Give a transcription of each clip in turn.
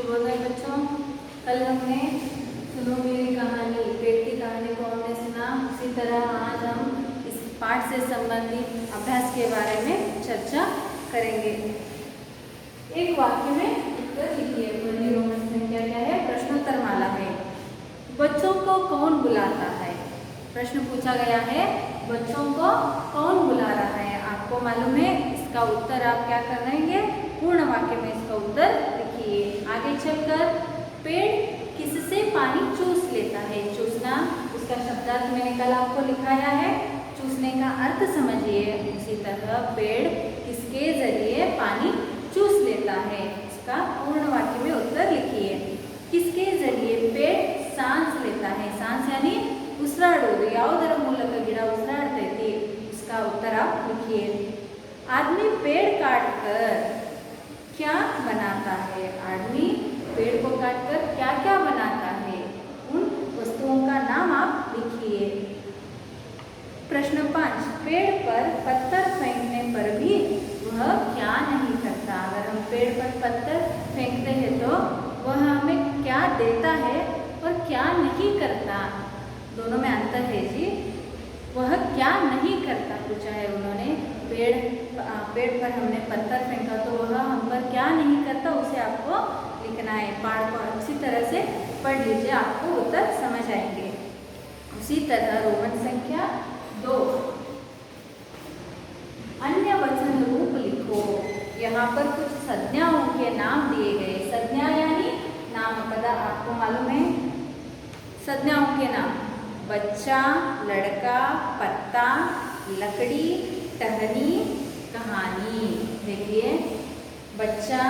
शुभोदय बच्चों, कल हमने सुनो मेरी कहानी पेड़ की कहानी को हमने सुना। उसी तरह आज हम इस पाठ से संबंधित अभ्यास के बारे में चर्चा करेंगे। एक वाक्य में उत्तर लिखिए। पहली रोमन संख्या क्या है? प्रश्नोत्तर माला है। बच्चों को कौन बुलाता है? प्रश्न पूछा गया है, बच्चों को कौन बुला रहा है? आपको मालूम है, इसका उत्तर आप क्या करेंगे? पूर्ण वाक्य में इसका उत्तर लिखिए। आगे चलकर पेड़ किससे पानी चूस लेता है? चूसना, उसका शब्दार्थ मैंने कल आपको लिखाया है। चूसने का अर्थ समझिए। उसी तरह पेड़ किसके जरिए पानी चूस लेता है? इसका पूर्ण वाक्य में उत्तर लिखिए। किसके जरिए पेड़ सांस लेता है? सांस यानी ಉಸಿರಾಡುವುದು, ಯಾವುದರ ಮೂಲಕ ಗಿಡ ಉಸಿರಾಡ್ತೈತಿ? इसका उत्तर आप लिखिए। आदमी पेड़ काटकर क्या बनाता है? आदमी पेड़ को काटकर क्या क्या बनाता है? उन वस्तुओं का नाम आप लिखिए। प्रश्न 5, पेड़ पर पत्थर फेंकने पर भी वह क्या नहीं करता? अगर हम पेड़ पर पत्थर फेंकते हैं तो वह हमें क्या देता है और क्या नहीं करता? दोनों में अंतर है जी। वह क्या नहीं करता पूछा है उन्होंने। पेड़ पर हमने पत्थर फेंका तो वह हम पर क्या नहीं करता, उसे आपको लिखना है। पाठ को अच्छी तरह से पढ़ लीजिए, आपको उत्तर समझ आएंगे। उसी तरह रोमन संख्या 2, अन्य वचन रूप लिखो। यहाँ पर कुछ संज्ञाओं के नाम दिए गए। संज्ञा यानी नाम पद, आपको मालूम है संज्ञाओं के नाम। बच्चा, लड़का, पत्ता, लकड़ी, टहनी, कहानी। देखिए, बच्चा,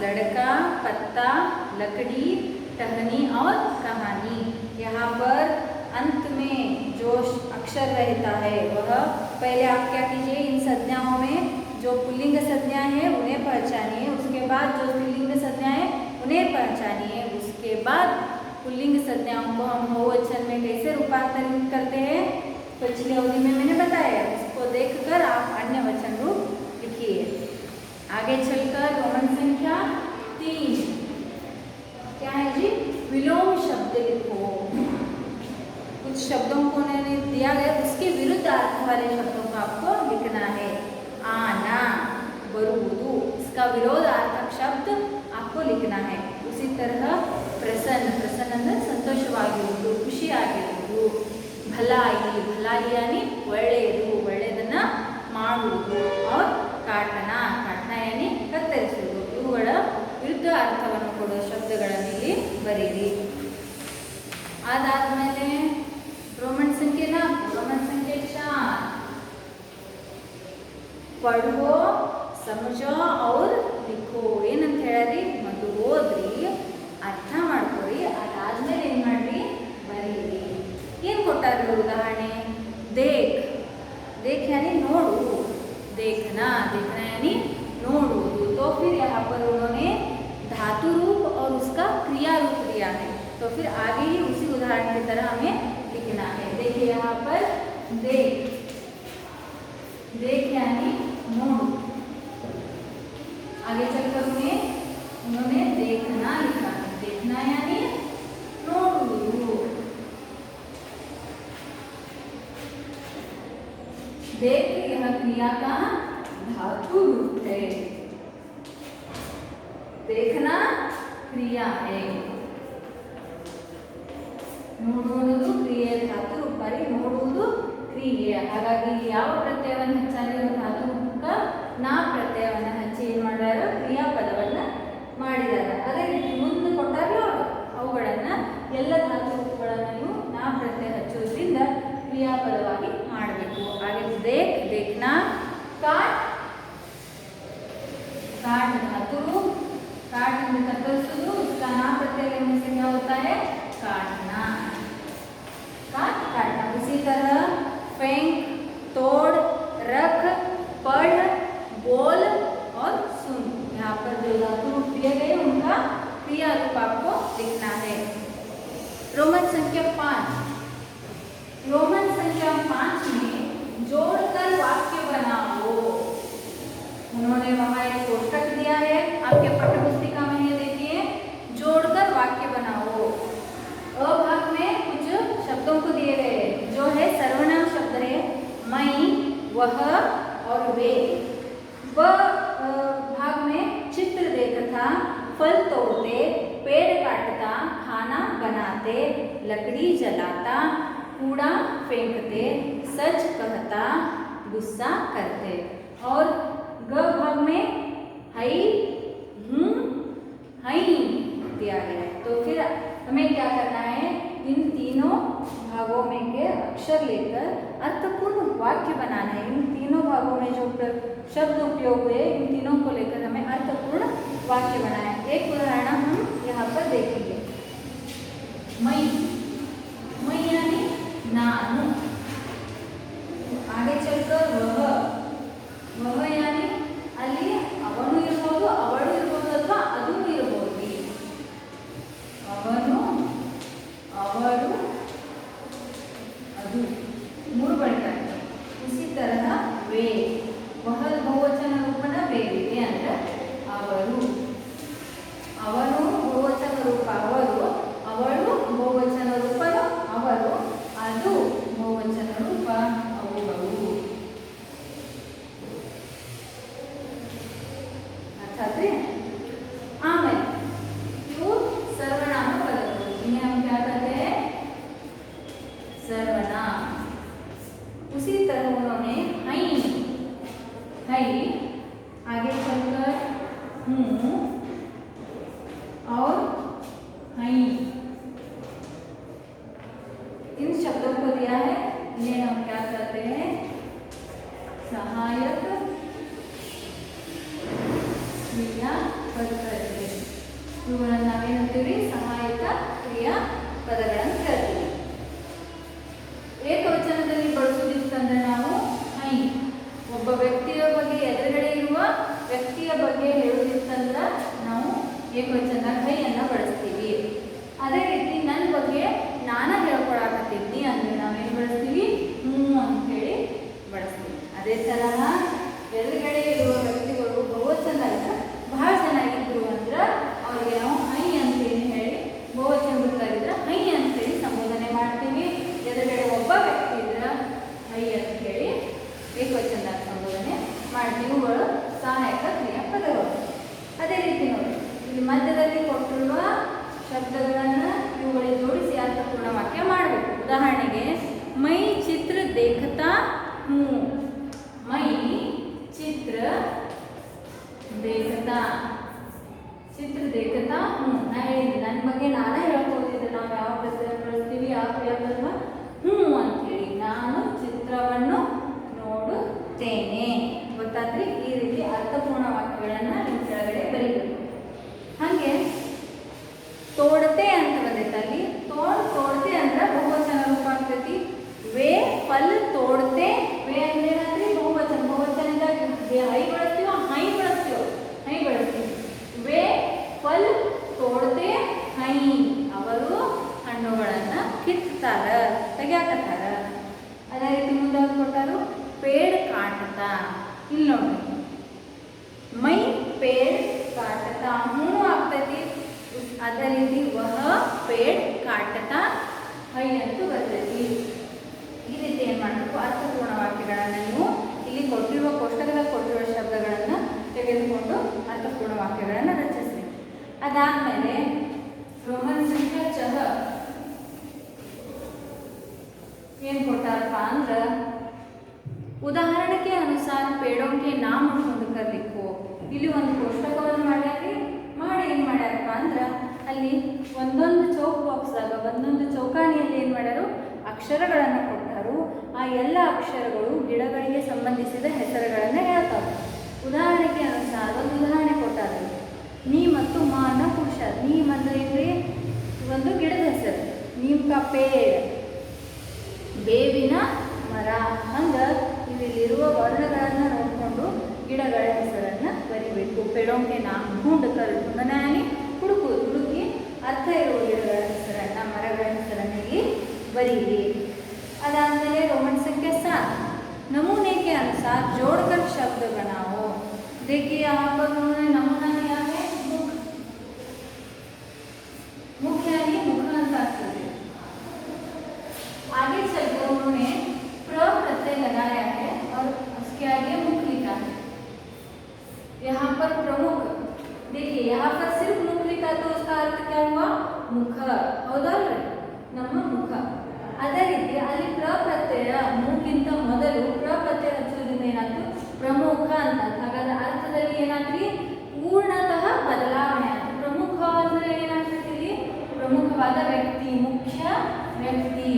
लड़का, पत्ता, लकड़ी, टहनी और कहानी। यहाँ पर अंत में जो अक्षर रहता है वह पहले आप क्या कीजिए, इन संज्ञाओं में जो पुल्लिंग संज्ञा है उन्हें पहचानिए। उसके बाद जो स्त्रीलिंग संज्ञा है उन्हें पहचानिए। उसके बाद पुल्लिंग संज्ञाओं को हम बहुवचन में कैसे रूपांतरित करते हैं पिछली अवधि में मैंने बताया। उसको देखकर आप अन्य वचन रूप लिखिए। आगे चलकर रोमन संख्या 3 क्या है जी? विलोम शब्द लिखो। कुछ शब्दों को उन्होंने दिया गया, उसके विरुद्ध अर्थ वाले शब्दों को आपको लिखना है। आना, बरुವುದು, इसका विरोधार्थक शब्द आपको लिखना है। उसी तरह प्रसन्न, प्रसन्न ಅಂದರೆ ಸಂತೋಷವಾಗಿರುವುದು, ಖುಷಿಯಾಗಿರುವುದು. ಭಲಾಯಿ, ಭಲಾಯಿ यानी ಒಳ್ಳೆಯದು, ಒಳ್ಳೆಯದನ್ನ ಮಾಡುವುದು. और ಕಾಟನ, ಕಾಟನ यानी ಕತ್ತರಿಸುವುದು. ಇವುಗಳ ವಿರುದ್ಧ ಅರ್ಥವನ್ನು ಕೊಡುವ ಶಬ್ದಗಳನ್ನು ಇಲ್ಲಿ ಬರೆಯಿರಿ। ಅದಾದ್ಮೇಲೆ रोमन संख्या 4, पढ़ो, समझो और लिखो। ಏನಂತ ಹೇಳ್ರಿ? ಮತ್ತು ಓದ್ರಿ, ಅರ್ಥ ಮಾಡ್ಕೊರಿ, ಅದಾದ್ಮೇಲೆ ಏನು ಮಾಡ್ರಿ? ಬರೀರಿ। ಏನು ಕೊಟ್ಟಾರ ಉದಾಹರಣೆ? देख, देख यानी नोड़ू, देखना, देखना यानी नोड़ूದು। तो फिर यहाँ पर उन्होंने धातु रूप और उसका क्रिया रूप दिया है, तो फिर आगे ही उसी उदाहरण की तरह हमें लिखना है। देखिए यहाँ पर देख, देख यानी नोड़ू। आगे चलकर उन्होंने देखना लिखा है। देखना यानी नोड़ूದು। देख यह क्रिया का धातु रूप है। देखना क्रिया है, ನೋಡುವುದು ಕ್ರಿಯೆ ಧಾತು ರೂಪ ರೀ, ನೋಡುವುದು ಕ್ರಿಯೆ। ಹಾಗಾಗಿ ಯಾವ ಪ್ರತ್ಯಯವನ್ನು ಹಚ್ಚಾರಿ? ಧಾತು ರೂಪಕ ನಾ ಪ್ರತ್ಯಯವನ್ನು ಹಚ್ಚಿ ಏನು ಮಾಡ್ಯಾರ? ಕ್ರಿಯಾಪದವನ್ನು ಮಾಡಿದ್ದಾರೆ। ಅದೇ ರೀತಿ ಮುಂದೆ ಕೊಟ್ಟಾರಲ್ಲ ಅವುಗಳನ್ನು ಎಲ್ಲ ಧಾತು ರೂಪಗಳನ್ನು ನೀವು ನಾ ಪ್ರತ್ಯಯ ಹಚ್ಚೋದ್ರಿಂದ ಕ್ರಿಯಾಪದವಾಗಿ ಮಾಡಬೇಕು। ಹಾಗೆ देख, देखना, काट, काट धातु रूप, काट में कतरसुದು, इसका ना प्रत्यय लेने से क्या होता है? काटना, काट, काटना। उसी तरह फेंक, तोड़, रख, पढ़, बोल और सुन। यहाँ पर जो धातु रूप दिए गए उनका क्रिया रूप आपको लिखना है। रोमन संख्या 5, रोमन संख्या 5 में जोड़कर वाक्य बनाओ। उन्होंने वहां एक कोष्ठक दिया है, आपके पाठ्यपुस्तिका में ये देखिए। वह और वे। व भाग में चित्र देखता, फल तोड़ते, पेड़ काटता, खाना बनाते, लकड़ी जलाता, कूड़ा फेंकते, सच कहता, गुस्सा करते। और ग भाग में हई, हूँ, हई दिया गया है। तो फिर हमें क्या करना है, इन तीनों भागों में के अक्षर लेकर अर्थपूर्ण वाक्य बनाना है। इन तीनों भागों में जो शब्द उपयोग हुए, इन तीनों को लेकर हमें अर्थपूर्ण वाक्य बनाना है। एक उदाहरण हम यहाँ पर देखेंगे। मई, मई यानी नानु। आगे चलकर वह, वह यानी ಅಲ್ಲಿ ಅವನು ಇರಬಹುದು, ಅವಳು ಇರಬಹುದು, ಅಥವಾ ಅದು ಇರಬಹುದು। ಅವನು, ಅವಳು, ಅದು ಮೂರು ಬಳಕೆ ಆಗ್ತದೆ। उसी तरह वे, वह ಬಹುವಚನ ರೂಪನ ಬೇರೆ ಅಂದ್ರೆ ಅವರು, ಅವನು ಬಹುವಚನ ರೂಪ ಅವರು, ಅವಳು ಬಹುವಚನ ರೂಪನು ಅವರು, ಅದು ಬಹುವಚನ ರೂಪ ಅವುಗಳು। ಅರ್ಥಾತ್ರಿ? ಆಮೇಲೆ ಇವು ಸರ್ವನಾಮ ಪದಗಳು। इन्हें हम क्या कहते हैं? सर्वनाम। उसी तरह उन्होंने हई, हई, आगे चलकर हूँ और हई, इन शब्दों को दिया है। इन्हें हम क्या कहते हैं? सहायक क्रियापद कहते हैं। ಇವುಗಳನ್ನು ನಾವೇನಂತೀವಿ? ಸಹಾಯಕ ಕ್ರಿಯಾಪದಗಳನ್ನು ಕರಿತೀವಿ। ಏಕವಚನದಲ್ಲಿ ಬಳಸೋದಿತ್ತಂದ್ರೆ ನಾವು ಹೈ, ಒಬ್ಬ ವ್ಯಕ್ತಿಯ ಬಗ್ಗೆ, ಎದುರುಗಡೆ ಇರುವ ವ್ಯಕ್ತಿಯ ಬಗ್ಗೆ ಹೇಳೋದಿತ್ತಂದ್ರೆ ನಾವು ಏಕವಚನದಾಗ ಹೈಯನ್ನು ಬಳಸ್ತೀವಿ। ಅದೇ ರೀತಿ ನನ್ನ ಬಗ್ಗೆ ನಾನು ಹೇಳ್ಕೊಳಕತ್ತಿದ್ನಿ ಅಂದ್ರೆ ನಾವೇನು ಬಳಸ್ತೀವಿ? ಹ್ಞೂ ಅಂತ ಹೇಳಿ ಬಳಸ್ತೀವಿ। ಅದೇ ತರಹ ಎದುರುಗಡೆ ಇರುವ ವ್ಯಕ್ತಿಗಳು ಬಹುವಚನದಾಗ ಬಹಳ ಚೆನ್ನಾಗಿದ್ರು ಅಂದ್ರೆ ಅವ್ರಿಗೆ ನಾವು ಹೈ ಅಂತೇಳಿ ಹೇಳಿ, ಬಹುವಚನ ಗೊತ್ತಾಗಿದ್ರೆ ಹೈ ಅಂತೇಳಿ ಸಂಬೋಧನೆ ಮಾಡ್ತೀವಿ। ಎದುರುಗಡೆ ಒಬ್ಬ ವ್ಯಕ್ತಿ ಇದ್ರೆ ಹೈ ಅಂತ ಹೇಳಿ ಏಕವಚನದಾಗ ಸಂಬೋಧನೆ ಮಾಡ್ತೀವಿ। ಇವುಗಳು ಸಹಾಯಕ ಕ್ರಿಯಾಪದಗಳು। ಅದೇ ರೀತಿ ನೋಡಿ, ಇಲ್ಲಿ ಮಧ್ಯದಲ್ಲಿ ಕೊಟ್ಟಿರುವ ಶಬ್ದಗಳನ್ನು ಇವುಗಳಿಗೆ ಜೋಡಿಸಿ ಅರ್ಥಪೂರ್ಣ ವಾಕ್ಯ ಮಾಡಬೇಕು। ಉದಾಹರಣೆಗೆ ಮೈ ಚಿತ್ರ ದೇಖತಾ ಹೂँ, ಮೈ ಚಿತ್ರ देखता, चित्र देखता हूँ। ನಾ ಹೇಳಿದ್ದೆ ನನ್ನ ಬಗ್ಗೆ ನಾನೇ ಹೇಳ್ಕೊತಿದ್ದೆ, ನಾವು ಯಾವ ಪ್ರಶ್ನೆ ಬಳಸ್ತೀವಿ, ಯಾವ ಕ್ರಿಯಾಪದ ಹ್ಞೂ ಅಂತೇಳಿ, ನಾನು ಚಿತ್ರವನ್ನು ನೋಡುತ್ತೇನೆ। ಗೊತ್ತಾದ್ರಿ? ಈ ರೀತಿ ಅರ್ಥಪೂರ್ಣ ವಾಕ್ಯಗಳನ್ನು ನಿಮ್ಮ ಕೆಳಗಡೆ ಬರೀಬೇಕು। ಹಾಗೆ ತೋಡತೆ ಅಂತ ಬಂದೈತೆ ಅಲ್ಲಿ, ತೋಡತೆ ಅಂದ್ರೆ ಬಹುವಚನ ರೂಪ ಆಗ್ತೈತಿ। ವೇ ಫಲ್ ತೋಡತೆ, ವೇ ಅಂದ್ರೆ ಏನಾದ್ರಿ? ಬಹುವಚನ। ಬಹುವಚನದಾಗ ಹೈ ಬಳಸ್ತೀವೋ, ಹೈ ಬಳಸ್ತೀವೋ? ಹೈ ಬಳಸ್ತೀವಿ। ವೇ ಫಲ್ ತೋಡತೆ ಹೈ, ಅವರು ಹಣ್ಣುಗಳನ್ನು ಕಿತ್ತಾರ, ತೆಗ್ಯಾಕತ್ತಾರ। ಅದೇ ರೀತಿ ಮುಂದೆ ಕೊಟ್ಟಾರು ಪೇಡ್ ಕಾಟತ। ಇಲ್ಲಿ ನೋಡಿ, ಮೈ ಪೇಡ್ ಕಾಟತ ಹ್ಞೂ ಆಗ್ತೈತಿ। ಅದೇ ರೀತಿ ವಹ ಪೇಡ್ ಕಾಟತ ಹೈ ಅಂತೂ ಬರ್ತೈತಿ। ಈ ರೀತಿ ಏನು ಮಾಡಬೇಕು? ಅರ್ಥಪೂರ್ಣ ವಾಕ್ಯಗಳನ್ನು ನೀವು ಇಲ್ಲಿ ಕೊಟ್ಟಿರುವ ಕೋಷ್ಟಕದಲ್ಲಿ ಕೊಟ್ಟಿರುವ ಶಬ್ದಗಳನ್ನು ತೆಗೆದುಕೊಂಡು ಅರ್ಥಪೂರ್ಣ ವಾಕ್ಯಗಳನ್ನು ರಚಿಸಿ। ಅದಾದಮೇಲೆ ರೋಮನ್ ಸಂಖ್ಯೆ ಚಹ ಏನು ಕೊಟ್ಟಾರಪ್ಪ ಅಂದ್ರೆ, उदाहरण के अनुसार पेड़ों के नाम ढूंढकर लिखो। ಇಲ್ಲಿ ಒಂದು ಕೋಷ್ಟಕವನ್ನು ಮಾಡ್ಯಾರಿ, ಮಾಡಿ ಏನು ಮಾಡ್ಯಾರಪ್ಪ ಅಂದ್ರೆ ಅಲ್ಲಿ ಒಂದೊಂದು ಚೌಕ್ ಬಾಕ್ಸ್ದಾಗ, ಒಂದೊಂದು ಚೌಕಾಣಿಯಲ್ಲಿ ಏನು ಮಾಡ್ಯಾರು? ಅಕ್ಷರಗಳನ್ನು ಕೊಟ್ಟರು। ಆ ಎಲ್ಲ ಅಕ್ಷರಗಳು ಗಿಡಗಳಿಗೆ ಸಂಬಂಧಿಸಿದ ಹೆಸರುಗಳನ್ನು ಹೇಳ್ತಾವೆ। ಉದಾಹರಣೆಗೆ ಅನುಸಾರ ಒಂದು ಉದಾಹರಣೆ ಕೊಟ್ಟಾರೆ, ನೀ ಮತ್ತು ಮಾನ ಪುರುಷ। ನೀಮ್ ಅಂದ್ರೆ ಏನ್ರಿ? ಒಂದು ಗಿಡದ ಹೆಸರು। ನೀಮ್ ಕಾ ಪೇಡ್, ಬೇವಿನ ಮರ। ಹಂಗೆ ಇಲ್ಲಿರುವ ವರ್ಣಗಳನ್ನು ನೋಡಿಕೊಂಡು ಗಿಡಗಳ ಹೆಸರನ್ನು ಬರಿಬೇಕು। ಪೇಡೋಂಕೆ ನಾಮ ढूंढकर, ढूंढना यानी ಹುಡುಕಿ ಅರ್ಥ ಇರುವ ಗಿಡಗಳ ಹೆಸರನ್ನು, ಮರಗಳ ಹೆಸರನ್ನು ಇಲ್ಲಿ ಬರೀರಿ। अदादमेले रोमन संख्या 7, नमूने के अनुसार जोड़कर शब्द बनाओ। देखिए यहाँ पर उन्होंने नमूना लिया है मुख, मुख यानी मुखांतर। आगे चलकर उन्होंने प्र प्रत्यय लगाया है और हुआ ಮುಖ ಹೌದಲ್ರಿ ನಮ್ಮ ಮುಖ ಅದೇ ರೀತಿ ಅಲ್ಲಿ ಪ್ರ ಪ್ರತ್ಯಯ ಮೂಗಿಂತ ಮೊದಲು ಪ್ರ ಪ್ರತ್ಯಯ ಹಚ್ಚೋದ್ರಿಂದ ಏನಾಯ್ತು ಪ್ರಮುಖ ಅಂತ ಹಾಗಾದ್ರೆ ಅರ್ಥದಲ್ಲಿ ಏನಾದ್ರಿ ಪೂರ್ಣತಃ ಬದಲಾವಣೆ ಆಯ್ತು ಪ್ರಮುಖ ಅಂದ್ರೆ ಏನಾಗ್ತದೆ ಇಲ್ಲಿ ಪ್ರಮುಖವಾದ ವ್ಯಕ್ತಿ ಮುಖ್ಯ ವ್ಯಕ್ತಿ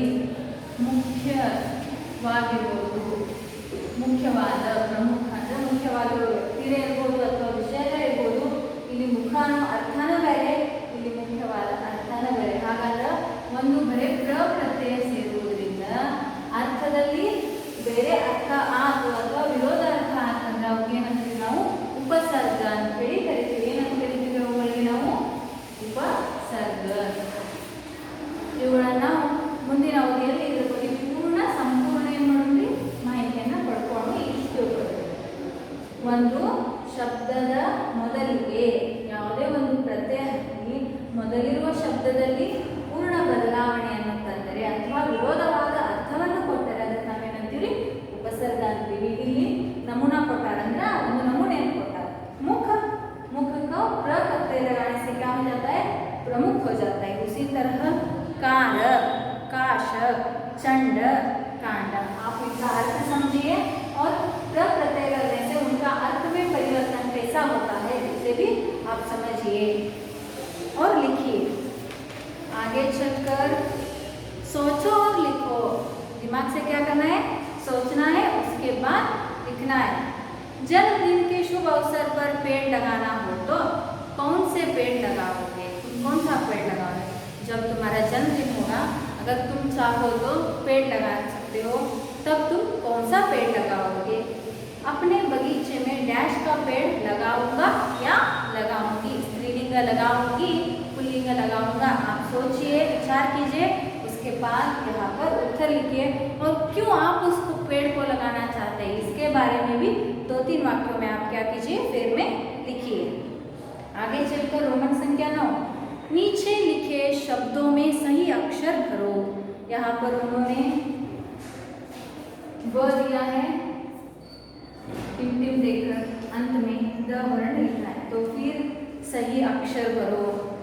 ಮುಖ್ಯವಾಗಿರುವುದು ಮುಖ್ಯವಾದ ಪ್ರಮುಖ ಅಂದ್ರೆ ಮುಖ್ಯವಾಗಿರುವ ವ್ಯಕ್ತಿರೇ ಇರ್ಬೋದು ಅಥವಾ ವಿಷಯನೇ ಇರ್ಬೋದು ಇಲ್ಲಿ ಮುಖ ಅನ್ನೋ ಅರ್ಥನ ಬೇರೆ ಇಲ್ಲಿ ಮುಖ್ಯವಾದ ಅರ್ಥನ ಬೇರೆ ಹಾಗಾದ್ರೆ ಒಂದು ಬರೀ ಪ್ರ ಪ್ರತ್ಯಯ ಸೇರುವುದರಿಂದ ಅರ್ಥದಲ್ಲಿ ಬೇರೆ ಅರ್ಥ ಆತು ಅಥವಾ ವಿರೋಧ ಅರ್ಥ ಆತಂದ್ರೆ ಅವ್ರಿಗೆ ಏನಂತೀವಿ ನಾವು ಉಪಸರ್ಗ ಅಂತ ಹೇಳಿ ಕರಿತೀವಿ ಏನಂತ ಕರಿತೀವಿ ಅವುಗಳಿಗೆ ನಾವು ಉಪಸರ್ಗ ಇವುಗಳನ್ನ ನಾವು ಮುಂದಿನ ಅವಧಿಯಲ್ಲಿ ಇದ್ರ ಬಗ್ಗೆ ಪೂರ್ಣ ಸಂಪೂರ್ಣ ಏನು ಮಾಡೋದ್ರಿ ಮಾಹಿತಿಯನ್ನು ಪಡ್ಕೊಂಡು ಇಷ್ಟು ಒಂದು ಶಬ್ದದ ಮೊದಲಿಗೆ ಯಾವುದೇ ಒಂದು ಪ್ರತ್ಯಯ ಮೊದಲಿರುವ ಶಬ್ದದಲ್ಲಿ ಪೂರ್ಣ ಬದಲಾವಣೆಯನ್ನು ತಂದರೆ ಅಥವಾ ವಿರೋಧವಾದ ಅರ್ಥವನ್ನು ಕೊಟ್ಟರೆ ಅದಕ್ಕೆ ನಾವೇನಂತೀವಿ ಉಪಸರ್ಗ ಅಂತೀವಿ ಇಲ್ಲಿ ನಮೂನಾ ಕೊಟ್ಟಾರ ಅಂದ್ರೆ ಒಂದು ನಮೂನೆಯನ್ನು ಕೊಟ್ಟಾರ मुख मुख का प्र प्रत्यय लगाने से क्या हो जाता है प्रमुख हो जाता है उसी तरह कार काश चंड कांड आप इनका अर्थ समझिए और प्र प्रत्यय करने से उनका अर्थ में परिवर्तन कैसा होता है इसे भी आप समझिए और लिखिए आगे चलकर सोचो और लिखो दिमाग से क्या करना है सोचना है उसके बाद लिखना है जन्मदिन के शुभ अवसर पर पेड़ लगाना हो तो कौन से पेड़ लगाओगे कौन सा पेड़ लगाओगे जब तुम्हारा जन्मदिन होगा अगर तुम चाहो तो पेड़ लगा सकते हो तब तुम कौन सा पेड़ लगाओगे अपने बगीचे में डैश का पेड़ लगाऊंगा या लगाऊंगी स्त्रीलिंग लगाऊंगी पुल्लिंग लगाऊंगा आप सोचिए विचार कीजिए उसके बाद यहाँ पर उत्तर लिखिए और क्यों आप उसको पेड़ को लगाना चाहते हैं इसके बारे में भी 2-3 वाक्यों में आप क्या कीजिए फिर में लिखिए आगे चलकर रोमन संख्या 9 नीचे लिखे शब्दों में सही अक्षर भरो यहाँ पर उन्होंने व दिया है टिम देकर अंत में द वर्ण लिखा है तो फिर सही अक्षर भरो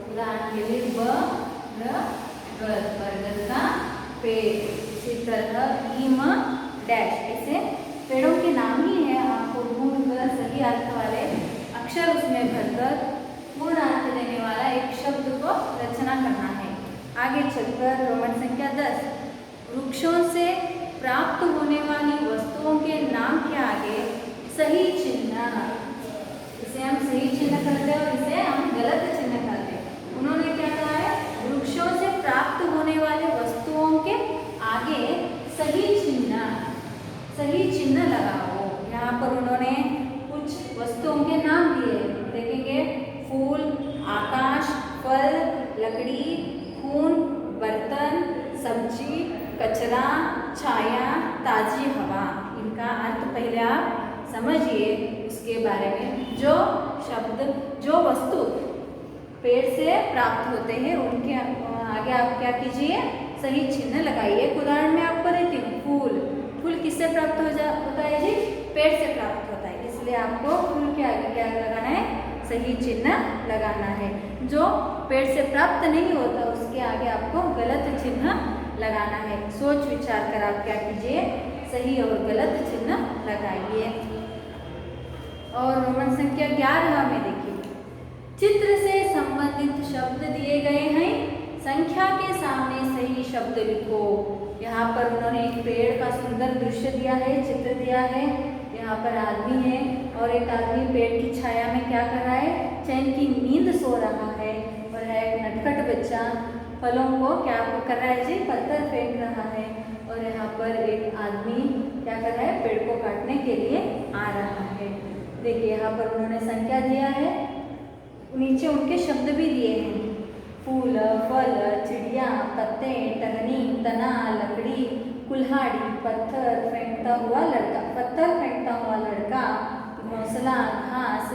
उदाहरण के लिए ब र बरगद का पेड़ इसी तरह ईम डैश ऐसे पेड़ों के नाम ही है आपको ढूंढकर सही अर्थ वाले अक्षर उसमें भरकर पूर्ण अर्थ देने वाला एक शब्द को रचना करना है आगे चलकर रोमन संख्या 10 वृक्षों से प्राप्त होने वाली वस्तुओं के नाम के आगे सही चिन्ह इसे हम सही चिन्ह करते हैं और इसे हम गलत चिन्ह करते हैं उन्होंने क्या कहा है वृक्षों से प्राप्त होने वाले वस्तुओं के आगे सही चिन्ह लगाओ यहाँ पर उन्होंने कुछ वस्तुओं के नाम दिए देखेंगे फूल आकाश फल लकड़ी खून बर्तन सब्जी कचरा छाया ताजी हवा इनका अर्थ पहले आप समझिए उसके बारे में जो शब्द जो वस्तु पेड़ से प्राप्त होते हैं उनके आगे आप क्या कीजिए सही चिन्ह लगाइए एक उदाहरण में आपको देती हूँ फूल फूल किससे प्राप्त होता है जी पेड़ से प्राप्त होता है इसलिए आपको फूल के आगे क्या लगाना है सही चिन्ह लगाना है जो पेड़ से प्राप्त नहीं होता उसके आगे आपको गलत चिन्ह लगाना है सोच विचार कर आप क्या कीजिए सही और गलत चिन्ह लगाइए और रोमन संख्या 11 में देखिए चित्र से संबंधित शब्द दिए गए हैं संख्या के सामने सही शब्द लिखो यहाँ पर उन्होंने एक पेड़ का सुंदर दृश्य दिया है चित्र दिया है यहाँ पर आदमी है और एक आदमी पेड़ की छाया में क्या कर रहा है चैन की नींद सो रहा है और है एक नटखट बच्चा फलों को क्या कर रहा है जी पत्थर फेंक रहा है और यहाँ पर एक आदमी क्या कर रहा है पेड़ को काटने के लिए आ रहा है देखिए यहाँ पर उन्होंने संख्या दिया है नीचे उनके शब्द भी दिए हैं फूल फल चिड़िया पत्ते टहनी तना लकड़ी कुल्हाड़ी पत्थर फेंकता हुआ लड़का घोंसला घास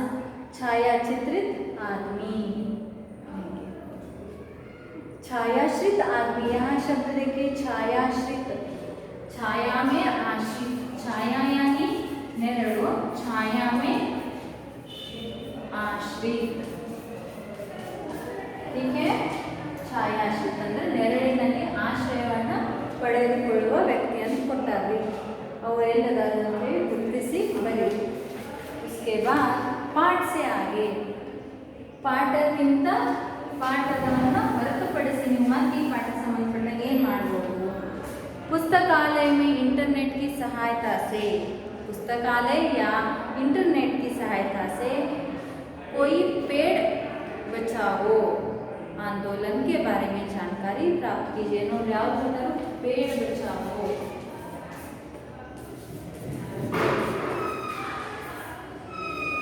छाया चित्रित आदमी छायाश्रित आदमी यहाँ शब्द देखिए छायाश्रित छाया में आश्रित छाया यानी नेरಳು छाया में आश्रित ठीक है ಎಲ್ಲದ ಅದನ್ನು ಗುರುತಿಸಿ ಬರೆಯಿರಿ. उसके बाद पाठ से आगे ಪಾಠಕ್ಕಿಂತ ಪಾಠವನ್ನು ಹೊರತುಪಡಿಸಿ ನೀವು ಮತ್ತೆ ಈ ಪಾಠ ಸಂಬಂಧಪಟ್ಟಂಗೆ ಏನು ಮಾಡ್ಬೋದು. पुस्तकालय में इंटरनेट की सहायता से, पुस्तकालय या इंटरनेट की सहायता से कोई पेड़ बचाओ आंदोलन के बारे में जानकारी प्राप्त कीजिए. ನೋಡಿ ಯಾವ್ದು ಹೇಳ್ತಾರೆ, पेड़ बचाओ.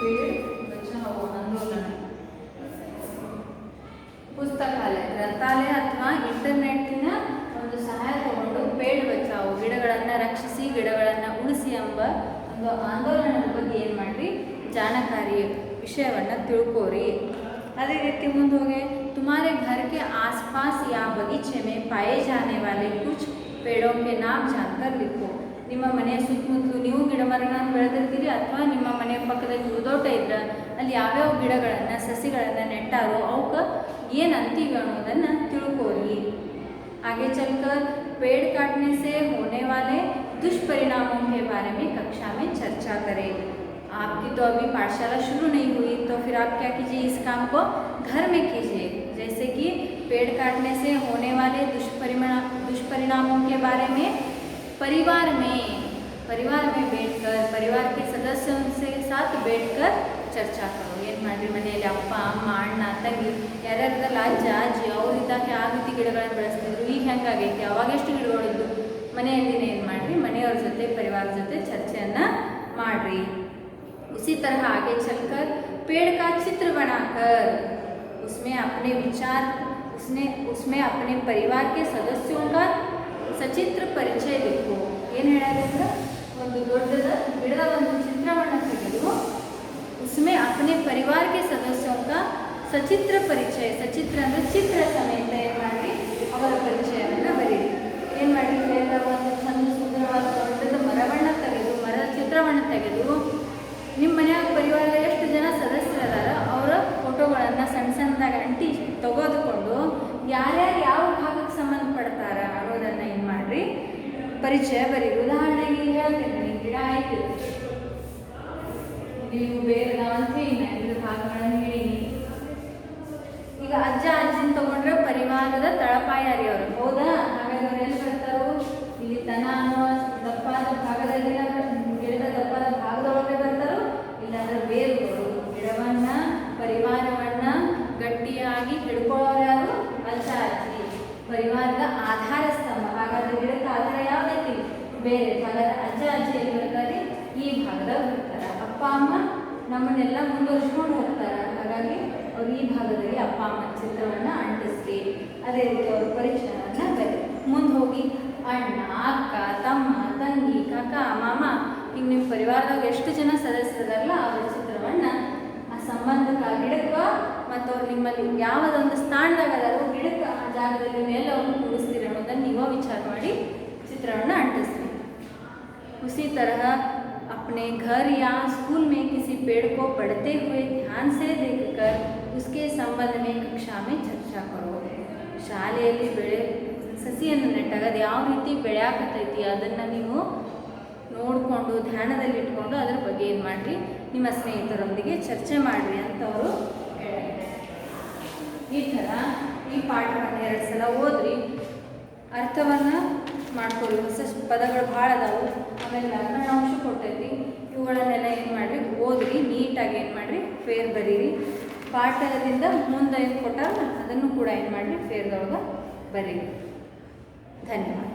पेड़ बचाओ आंदोलन. पुस्तकालय ಗ್ರಂಥಾಲಯ ಅಥವಾ ಇಂಟರ್ನೆಟ್ಟಿನ ಒಂದು ಸಹಾಯ ತಗೊಂಡು ಪೇಡ್ ಬಚಾವು ಗಿಡಗಳನ್ನು ರಕ್ಷಿಸಿ ಗಿಡಗಳನ್ನು ಉಳಿಸಿ ಎಂಬ ಒಂದು ಆಂದೋಲನದ ಬಗ್ಗೆ ಏನು ಮಾಡಿರಿ, ಜಾಣಕಾರಿ ವಿಷಯವನ್ನು ತಿಳ್ಕೋರಿ. ಅದೇ ರೀತಿ ಮುಂದೆ ಹೋಗಿ तुम्हारे घर के आसपास या बगीचे में पाए जाने वाले कुछ पेड़ों के नाम जानकर लिखो. ನಿಮ್ಮ ಮನೆಯ ಸುತ್ತಮುತ್ತಲು ನೀವು ಗಿಡ ಮರಗಳನ್ನು ಬೆಳೆದಿರ್ತೀರಿ ಅಥವಾ ನಿಮ್ಮ ಮನೆಯ ಪಕ್ಕದಲ್ಲಿ ಉದೋಟ ಇದ್ರೆ ಅಲ್ಲಿ ಯಾವ್ಯಾವ ಗಿಡಗಳನ್ನು ಸಸಿಗಳನ್ನು ನೆಟ್ಟಾರೋ ಅವಕ್ಕೆ ಏನು ಅಂತೀವಿ ಅನ್ನೋದನ್ನು ತಿಳ್ಕೋರಿ. आगे चलकर पेड़ काटने से होने वाले दुष्परिणामों के बारे में कक्षा में चर्चा करें. आपकी तो अभी पाठशाला शुरू नहीं हुई तो फिर आप क्या कीजिए, इस काम को घर में कीजिए. जैसे कि पेड़ काटने से होने वाले दुष्परिणामों के बारे में परिवार में बैठकर परिवार के सदस्यों से साथ बैठकर ಚರ್ಚಾ ಕರೋ. ಏನು ಮಾಡಿರಿ, ಮನೆಯಲ್ಲಿ ಅಪ್ಪ ಅಮ್ಮ ಅಣ್ಣ ತಂಗಿ ಯಾರ್ಯಾರದಲ್ಲ ಅಜ್ಜ ಅಜ್ಜಿ ಅವರಿದ್ದಾಗ ಯಾವ ರೀತಿ ಗಿಡಗಳನ್ನು ಬೆಳೆಸ್ತಿದ್ರು, ಈಗ ಹೆಂಗಾಗೈತಿ, ಅವಾಗ ಎಷ್ಟು ಗಿಡಗಳಿದ್ದು, ಮನೆಯಲ್ಲಿನೇ ಏನು ಮಾಡಿರಿ, ಮನೆಯವ್ರ ಜೊತೆ ಪರಿವಾರ ಜೊತೆ ಚರ್ಚೆಯನ್ನು ಮಾಡಿರಿ. उसी तरह आगे चलकर पेड़ का चित्र बनाकर उसमें अपने विचार उसमें अपने परिवार के सदस्यों का सचित्र परिचय लिखो. ಏನು ಹೇಳೋದಂದ್ರೆ ಒಂದು ದೊಡ್ಡದ ಗಿಡದ ಒಂದು ಚಿತ್ರವನ್ನು ತೆಗೆದು उसमें अपने परिवार के सदस्यों का सचित्र परिचय, सचित्र ಅಂದರೆ ಚಿತ್ರ ಸಮೇತ ಏನು ಮಾಡಿ ಅವರ ಪರಿಚಯವನ್ನು ಬರೀರಿ. ಏನು ಮಾಡಿ, ಒಂದು ಚಂದ ಸುಂದರವಾದ ದೊಡ್ಡದ ಮರವನ್ನು ತೆಗೆದು ಮರದ ಚಿತ್ರವನ್ನು ತೆಗೆದು ನಿಮ್ಮ ಮನೆಯ ಪರಿವಾರದ ಎಷ್ಟು ಜನ ಸದಸ್ಯರದಾರ ಅವರ ಫೋಟೋಗಳನ್ನು ಸಣ್ಣ ಸಣ್ಣದಾಗಿ ಅಂಟಿ ತೆಗೆದುಕೊಂಡು ಯಾರ್ಯಾರು ಯಾವ ಭಾಗಕ್ಕೆ ಸಂಬಂಧಪಡ್ತಾರ ಅನ್ನೋದನ್ನು ಏನು ಮಾಡಿರಿ, ಪರಿಚಯ ಬರೀರಿ. ಉದಾಹರಣೆಗೆ ಹೇಳ್ತೇನೆ, ಗಿಡ ಆಯಿತು, ನೀವು ಬೇರೆ ನಾವಂತೂ ಇದ್ರ ಭಾಗಗಳನ್ನು ಹೇಳೀನಿ. ಈಗ ಅಜ್ಜ ಅಜ್ಜಿನ ತಗೊಂಡ್ರೆ ಪರಿವಾರದ ತಳಪಾಯಾರಿ ಅವರು, ಹೌದಾ? ಹಾಗಾಗಿ ಅವ್ರು ಎಲ್ಲಿ ಬರ್ತಾರೋ, ಇಲ್ಲಿ ತನ ಅನ್ನೋ ದಪ್ಪಾದ ಭಾಗದಲ್ಲಿ ಗಿಡದ ದಪ್ಪಾದ ಭಾಗದೊಳಗೆ ಬರ್ತಾರೋ, ಇಲ್ಲಾಂದ್ರೆ ಬೇರುಗಳು ಗಿಡವನ್ನ ಪರಿವಾರವನ್ನ ಗಟ್ಟಿಯಾಗಿ ಹಿಡ್ಕೊಳ್ಳೋರು ಯಾರು, ಅಜ್ಜ ಅಜ್ಜಿ, ಪರಿವಾರದ ಆಧಾರ ಸ್ತಂಭ. ಹಾಗಾದ್ರೆ ಗಿಡಕ್ಕೆ ಆಧಾರ ಯಾವ್ದೈತಿ, ಬೇರೆ. ಹಾಗಾದ್ರೆ ಅಜ್ಜ ಅಜ್ಜಿ ಎಲ್ಲಿ ಬರ್ತಾರೆ, ಈ ಭಾಗದಾಗ ಬರ್ತಾರೆ. ಅಪ್ಪ ಅಮ್ಮ ನಮ್ಮನ್ನೆಲ್ಲ ಮುಂದುವರಿಸ್ಕೊಂಡು ಹೋಗ್ತಾರೆ, ಹಾಗಾಗಿ ಅವ್ರು ಈ ಭಾಗದಲ್ಲಿ ಅಪ್ಪ ಅಮ್ಮ ಚಿತ್ರವನ್ನು ಅಂಟಿಸ್ಲಿ. ಅದೇ ರೀತಿ ಅವ್ರ ಪರಿಚಯವನ್ನು ಬರೀ. ಮುಂದೆ ಹೋಗಿ ಅಣ್ಣ ಅಕ್ಕ ತಮ್ಮ ತಂಗಿ ಕಾಕ ಮಾಮ ಈಗ ನಿಮ್ಮ ಪರಿವಾರದಾಗ ಎಷ್ಟು ಜನ ಸದಸ್ಯರಲ್ಲ ಅವರ ಚಿತ್ರವನ್ನು ಆ ಸಂಬಂಧಕ್ಕೆ ಆ ಗಿಡಕ್ಕೆ ಮತ್ತು ಅವ್ರು ನಿಮ್ಮಲ್ಲಿ ಯಾವುದೊಂದು ಸ್ಥಾನದಾಗ ಅದಾರೋ ಗಿಡಕ್ಕೆ ಆ ಜಾಗದಲ್ಲಿ ಮೇಲೆ ಅವ್ರನ್ನ ಕೂಡಿಸ್ತೀರಿ ಅನ್ನೋದನ್ನು ನೀವೋ ವಿಚಾರ ಮಾಡಿ ಚಿತ್ರವನ್ನು ಅಂಟಿಸ್ತೀರಿ. उसी तरह अपने घर या स्कूल में किसी पेड़ को पढ़ते हुए ध्यान से देखकर उसके संबंध में कक्षा में चर्चा करो. ಶಾಲೆಯಲ್ಲಿ ಸಸಿಯನ್ನು ನೆಟ್ಟಾಗ ಅದು ಯಾವ ರೀತಿ ಬೆಳೆಯಾಕತ್ತೈತಿ ಅದನ್ನು ನೀವು ನೋಡಿಕೊಂಡು ಧ್ಯಾನದಲ್ಲಿ ಇಟ್ಕೊಂಡು ಅದರ ಬಗ್ಗೆ ಏನು ಮಾಡಿರಿ, ನಿಮ್ಮ ಸ್ನೇಹಿತರೊಂದಿಗೆ ಚರ್ಚೆ ಮಾಡಿರಿ ಅಂತ ಅವರು ಹೇಳಿದ್ದಾರೆ. ಈ ಥರ ಈ ಪಾಠವನ್ನು 2 ಸಲ ಓದ್ರಿ, ಅರ್ಥವನ್ನು ಮಾಡ್ಕೊಳ್ಳಿ. ಹೊಸ ಪದಗಳು ಭಾಳ ಅದಾವು, ಆಮೇಲೆ ವ್ಯಾಕರಣಾಂಶ ಕೊಟ್ಟೈತಿ. ಇವುಗಳನ್ನೆಲ್ಲ ಏನು ಮಾಡಿರಿ, ಓದ್ರಿ, ನೀಟಾಗಿ ಏನು ಮಾಡಿರಿ, ಫೇರ್ ಬರೀರಿ. ಪಾಠದಿಂದ ಮುಂದೆ ಏನು ಕೊಟ್ಟಾರಲ್ಲ ಅದನ್ನು ಕೂಡ ಏನು ಮಾಡಿರಿ, ಫೇರ್ದೊಳಗೆ ಬರೀರಿ. ಧನ್ಯವಾದ.